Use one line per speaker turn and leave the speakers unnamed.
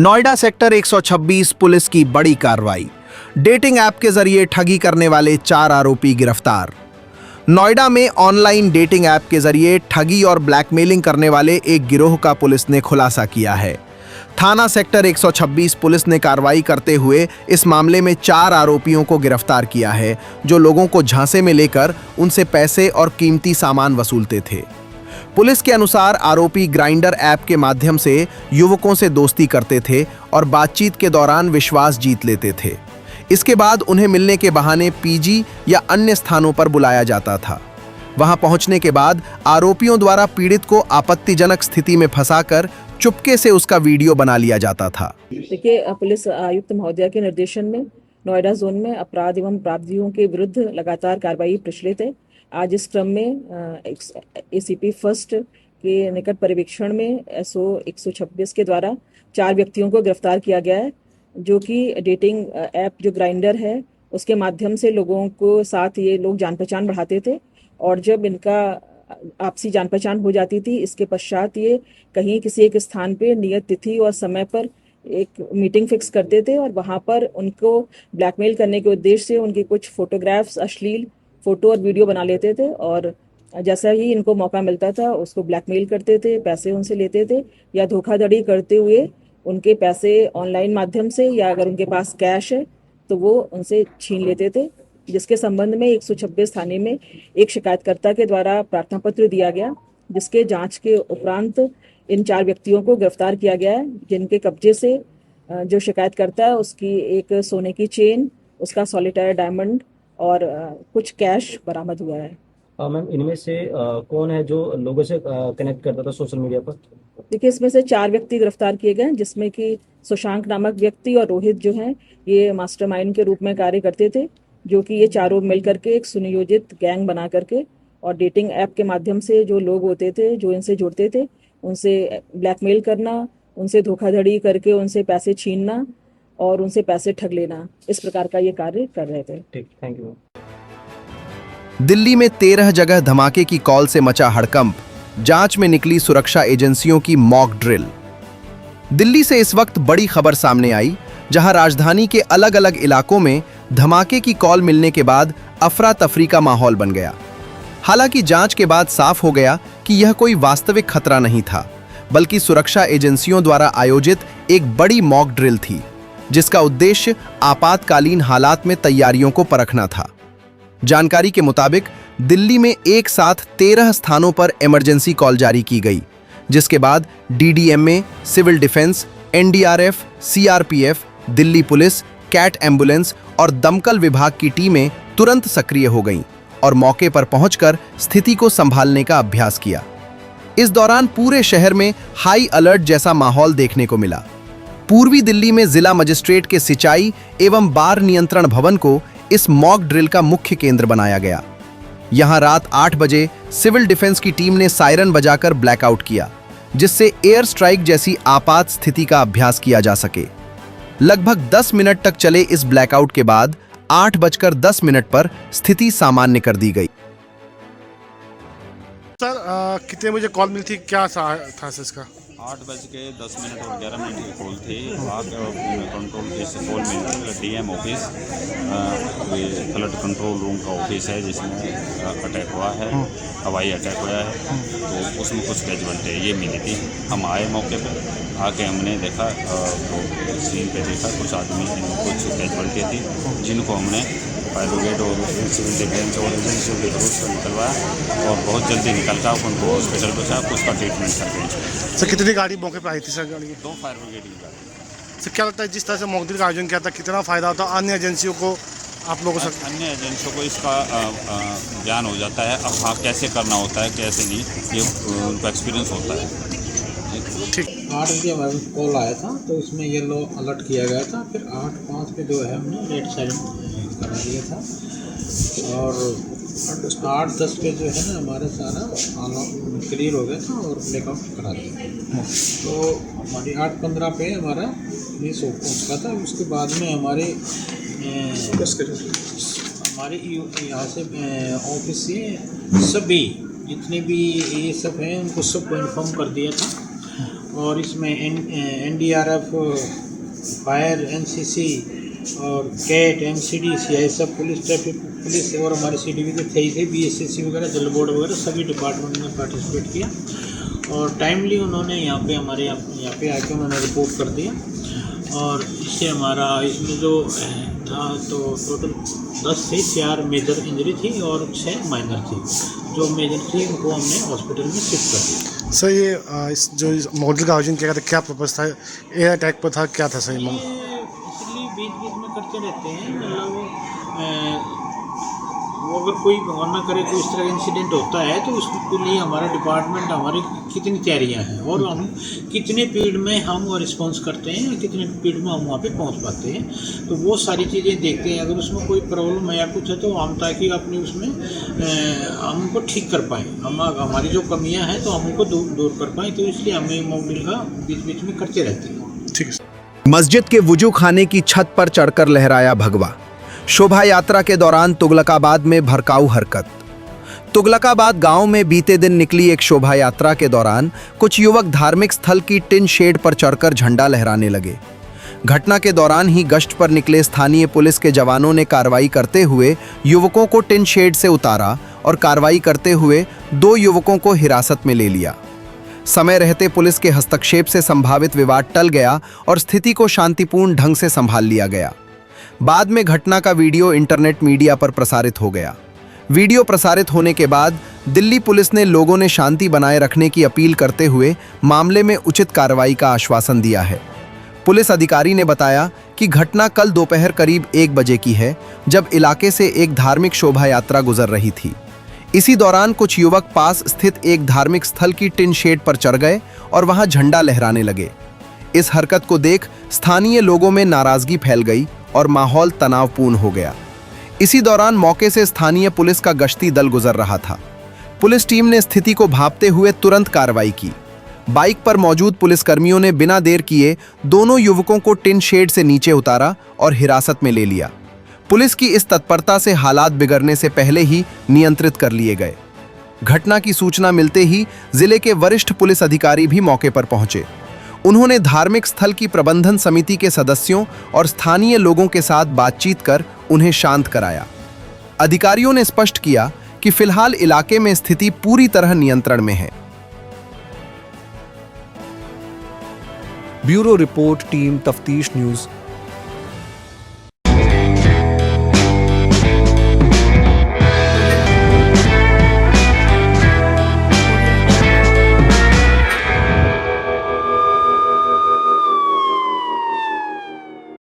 Noida sector 126 police की बड़ी कार्रवाई। डेटिंग ऐप के जरिए ठगी करने वाले 4 आरोपी गिरफ्तार। नोएडा में ऑनलाइन डेटिंग ऐप के जरिए ठगी और ब्लैकमेलिंग करने वाले एक गिरोह का पुलिस ने खुलासा किया है। थाना सेक्टर 126 पुलिस ने कार्रवाई करते हुए इस मामले में 4 आरोपियों को गिरफ्तार किया है, जो लोगों को झांसे में लेकर उनसे पैसे और कीमती सामान वसूलते थे। पुलिस के अनुसार आरोपी ग्राइंडर ऐप के माध्यम से युवकों से दोस्ती करते थे और बातचीत के दौरान विश्वास जीत लेते थे। इसके बाद उन्हें मिलने के बहाने पीजी या अन्य स्थानों पर बुलाया जाता था। वहां पहुंचने के बाद आरोपियों द्वारा पीड़ित को आपत्तिजनक स्थिति में फंसाकर चुपके से उसका वीडियो बना लिया जाता था।
देखिए, पुलिस आयुक्त महोदया के निर्देशन में नोएडा जोन में अपराध एवं अपराधियों के विरुद्ध लगातार कार्रवाई प्रचलित है। आज इस क्रम में एसीपी फर्स्ट के निकट पर्यवेक्षण में एसओ 126 के द्वारा 4 व्यक्तियों को गिरफ्तार किया गया है, जो कि डेटिंग ऐप जो ग्राइंडर है उसके माध्यम से लोगों को साथ ये लोग जान पहचान बढ़ाते थे, और जब इनका आपसी जान पहचान हो जाती थी, इसके पश्चात ये कहीं किसी एक स्थान पे नियत तिथि और समय पर एक मीटिंग फिक्स करते थे और वहाँ पर उनको ब्लैकमेल करने के उद्देश्य से उनकी कुछ फोटोग्राफ्स, अश्लील फोटो और वीडियो बना लेते थे, और जैसा ही इनको मौका मिलता था उसको ब्लैकमेल करते थे, पैसे उनसे लेते थे या धोखाधड़ी करते हुए उनके पैसे ऑनलाइन माध्यम से या अगर उनके पास कैश है तो वो उनसे छीन लेते थे, जिसके संबंध में 126 थाने में एक शिकायतकर्ता के द्वारा प्रार्थना पत्र दिया गया, जिसके जांच के उपरांत इन 4 व्यक्तियों को गिरफ्तार किया गया है, जिनके कब्जे से जो शिकायतकर्ता है उसकी एक सोने की चेन, उसका सॉलिटायर डायमंड और कुछ कैश बरामद हुआ है।
मैम, इनमें से कौन है जो लोगों से कनेक्ट करता था सोशल मीडिया पर?
देखिए, इसमें से 4 व्यक्ति गिरफ्तार किए गए, जिसमें कि सुशांक नामक व्यक्ति और रोहित जो हैं ये मास्टरमाइंड के रूप में कार्य करते थे, जो कि ये चारों मिल करके एक सुनियोजित गैंग बना करके और डेटिंग ऐप के माध्यम से जो लोग होते थे जो इनसे जुड़ते थे उनसे ब्लैकमेल करना, उनसे धोखाधड़ी करके उनसे पैसे छीनना और उनसे पैसे ठग लेना, इस प्रकार का ये कार्य कर रहे थे।
ठीक, थैंक यू।
दिल्ली में 13 जगह धमाके की कॉल से मचा हड़कंप। जांच में निकली सुरक्षा एजेंसियों की मॉक ड्रिल। दिल्ली से इस वक्त बड़ी खबर सामने आई, जहां राजधानी के अलग अलग इलाकों में धमाके की कॉल मिलने के बाद अफरा तफरी का माहौल बन गया। हालांकि जांच के बाद साफ हो गया कि यह कोई वास्तविक खतरा नहीं था, बल्कि सुरक्षा एजेंसियों द्वारा आयोजित एक बड़ी मॉक ड्रिल थी, जिसका उद्देश्य आपातकालीन हालात में तैयारियों को परखना था। जानकारी के मुताबिक दिल्ली में एक साथ 13 स्थानों पर इमरजेंसी कॉल जारी की गई, जिसके बाद DDMA, civil defence, NDRF, CRPF, Delhi police, CAT ambulance और दमकल विभाग की टीमें तुरंत सक्रिय हो गईं और मौके पर पहुंचकर स्थिति को संभालने का अभ्यास किया। इस दौरान पूरे शहर में हाई अलर्ट जैसा माहौल देखने को मिला। पूर्वी दिल्ली में जिला मजिस्ट्रेट के सिंचाई एवं बार नियंत्रण भवन को इस मॉक ड्रिल का मुख्य केंद्र बनाया गया। यहां रात 8 बजे सिविल डिफेंस की टीम ने सायरन बजाकर ब्लैकआउट किया, जिससे एयर स्ट्राइक जैसी आपात स्थिति का अभ्यास किया जा सके। लगभग 10 मिनट तक चले इस ब्लैकआउट के बाद 8:10 पर स्थिति सामान्य कर दी गई।
सर, कितने बजे कॉल मिली थी, क्या था इसका?
8:10 और 11 की कॉल थी। आग कंट्रोल से कॉल मिली DM office, flood control room का ऑफिस है जिसमें अटैक हुआ है, हवाई अटैक हुआ है, तो उसमें कुछ कैजुअल्टी ये मिली थी। हम आए मौके पर, आके हमने देखा तो सीन पे देखा कुछ आदमी कुछ कैजुअल्टी थी, जिनको हमने फायर ब्रिगेड और सिविल डिफेंस और एजेंसियों के थ्रू से निकलवाया और बहुत जल्दी निकल कर उनको हॉस्पिटल पहुँचा, उसका ट्रीटमेंट कर रहे।
सर, कितनी गाड़ी मौके पर आई थी? सर, गाड़ी
2 फायर ब्रिगेड की गाड़ी।
सर, क्या लगता है जिस तरह से मॉक ड्रिल का आयोजन किया था, कितना फ़ायदा होता है अन्य एजेंसियों को, आप लोगों से?
अन्य एजेंसियों को इसका ज्ञान हो जाता है, अब हाँ कैसे करना होता है कैसे नहीं, ये उनका एक्सपीरियंस होता है।
ठीक।
8 बजे हमारे कॉल आया था, तो इसमें येलो अलर्ट किया गया था। फिर 8:05 पे जो है हमने रेड साइलेंट करा दिया था, और 8:10 पे जो है ना हमारा सारा क्लियर हो गया था और ब्लैकआउट करा दिया। तो हमारी 8:15 पे हमारा पुलिस पहुँचा था। उसके बाद में हमारे यहाँ से ऑफिस से सभी जितने भी ये सब हैं उनको सबको इन्फॉर्म कर दिया था, और इसमें NDRF, फायर, NCC और कैट, MCD, CI सब पुलिस, ट्रैफिक पुलिस और हमारे CDV के थे BSSC वगैरह, जल बोर्ड वगैरह सभी डिपार्टमेंट ने पार्टिसिपेट किया और टाइमली उन्होंने यहाँ पे हमारे यहाँ पे आके उन्होंने रिपोर्ट कर दिया। और इससे हमारा इसमें जो था तो टोटल 10 से 4 मेजर इंजरी थी और 6 माइनर थी। जो मेजर थी उनको हमने हॉस्पिटल में शिफ्ट कर दिया।
सर ये इस जो मॉडल का आयोजन किया गया था, क्या पर्पज़ था? एयर अटैक पर था, क्या था सही?
इसलिए बीच बीच में करते रहते हैं, मतलब वो अगर कोई भगवान ना करे कोई इस तरह का इंसिडेंट होता है तो उसके लिए हमारा डिपार्टमेंट, हमारी कितनी तैयारियां हैं और हम कितने स्पीड में हम रिस्पॉन्स करते हैं, कितने स्पीड में हम वहाँ पे पहुँच पाते हैं, तो वो सारी चीज़ें देखते हैं। अगर उसमें कोई प्रॉब्लम है या कुछ है तो हम ताकि अपने उसमें हम उनको ठीक कर पाएँ, हम हमारी जो कमियाँ हैं तो हम उनको दूर कर पाएँ, तो इसलिए हमें मॉडल का बीच बीच में करते रहते हैं।
ठीक है।
मस्जिद के वुजू खाने की छत पर चढ़कर लहराया भगवा। शोभा यात्रा के दौरान तुगलकाबाद में भड़काऊ हरकत। तुगलकाबाद गांव में बीते दिन निकली एक शोभा यात्रा के दौरान कुछ युवक धार्मिक स्थल की टिन शेड पर चढ़कर झंडा लहराने लगे। घटना के दौरान ही गश्त पर निकले स्थानीय पुलिस के जवानों ने कार्रवाई करते हुए युवकों को टिन शेड से उतारा और कार्रवाई करते हुए 2 युवकों को हिरासत में ले लिया। समय रहते पुलिस के हस्तक्षेप से संभावित विवाद टल गया और स्थिति को शांतिपूर्ण ढंग से संभाल लिया गया। बाद में घटना का वीडियो इंटरनेट मीडिया पर प्रसारित हो गया। वीडियो प्रसारित होने के बाद दिल्ली पुलिस ने लोगों ने शांति बनाए रखने की अपील करते हुए मामले में उचित कार्रवाई का आश्वासन दिया है। पुलिस अधिकारी ने बताया कि घटना कल दोपहर करीब 1 बजे की है, जब इलाके से एक धार्मिक शोभा यात्रा गुजर रही थी। इसी दौरान कुछ युवक पास स्थित एक धार्मिक स्थल की टिन शेड पर चढ़ गए और वहां झंडा लहराने लगे। इस हरकत को देख स्थानीय लोगों में नाराजगी फैल गई और माहौल तनावपूर्ण हो गया। इसी दौरान मौके से स्थानीय पुलिस का गश्ती दल गुजर रहा था। पुलिस टीम ने स्थिति को भांपते हुए तुरंत कार्रवाई की। बाइक पर मौजूद पुलिसकर्मियों ने बिना देर किए दोनों युवकों को टिन शेड से नीचे उतारा और हिरासत में ले लिया। पुलिस की इस तत्परता से हालात बिगड़ने से पहले ही नियंत्रित कर लिए गए। घटना की सूचना मिलते ही जिले के वरिष्ठ पुलिस अधिकारी भी मौके पर पहुंचे। उन्होंने धार्मिक स्थल की प्रबंधन समिति के सदस्यों और स्थानीय लोगों के साथ बातचीत कर उन्हें शांत कराया। अधिकारियों ने स्पष्ट किया कि फिलहाल इलाके में स्थिति पूरी तरह नियंत्रण में है।
ब्यूरो रिपोर्ट, टीम तफ्तीश न्यूज़।